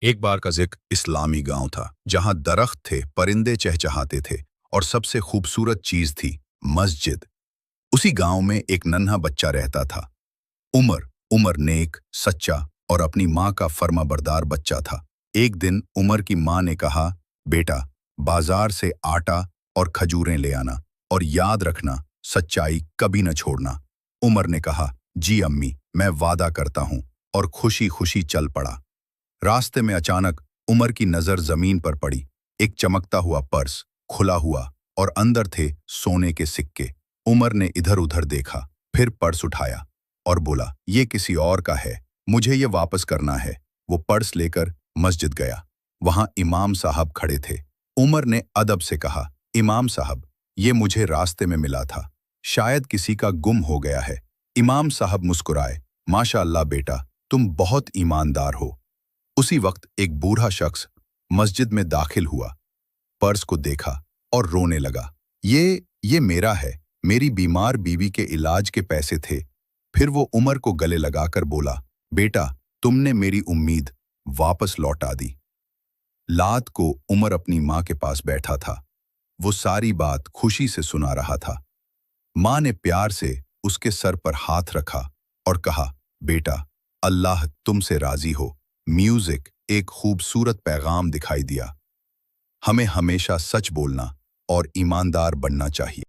एक बार का जिक्र इस्लामी गांव था जहां दरख्त थे, परिंदे चहचहाते थे और सबसे खूबसूरत चीज थी मस्जिद। उसी गांव में एक नन्हा बच्चा रहता था। उमर उमर नेक, सच्चा और अपनी माँ का फर्माबरदार बच्चा था। एक दिन उमर की माँ ने कहा, बेटा, बाजार से आटा और खजूरें ले आना और याद रखना, सच्चाई कभी न छोड़ना। उमर ने कहा, जी अम्मी, मैं वादा करता हूँ, और खुशी खुशी चल पड़ा। रास्ते में अचानक उमर की नजर जमीन पर पड़ी। एक चमकता हुआ पर्स खुला हुआ और अंदर थे सोने के सिक्के। उमर ने इधर उधर देखा, फिर पर्स उठाया और बोला, ये किसी और का है, मुझे ये वापस करना है। वो पर्स लेकर मस्जिद गया। वहां इमाम साहब खड़े थे। उमर ने अदब से कहा, इमाम साहब, ये मुझे रास्ते में मिला था, शायद किसी का गुम हो गया है। इमाम साहब मुस्कुराए, माशाअल्लाह बेटा, तुम बहुत ईमानदार हो। उसी वक्त एक बूढ़ा शख्स मस्जिद में दाखिल हुआ, पर्स को देखा और रोने लगा। ये मेरा है, मेरी बीमार बीवी के इलाज के पैसे थे। फिर वो उमर को गले लगाकर बोला, बेटा, तुमने मेरी उम्मीद वापस लौटा दी। लात को उमर अपनी माँ के पास बैठा था। वो सारी बात खुशी से सुना रहा था। माँ ने प्यार से उसके सर पर हाथ रखा और कहा, बेटा, अल्लाह तुमसे राजी हो। म्यूजिक एक खूबसूरत पैगाम दिखाई दिया। हमें हमेशा सच बोलना और ईमानदार बनना चाहिए।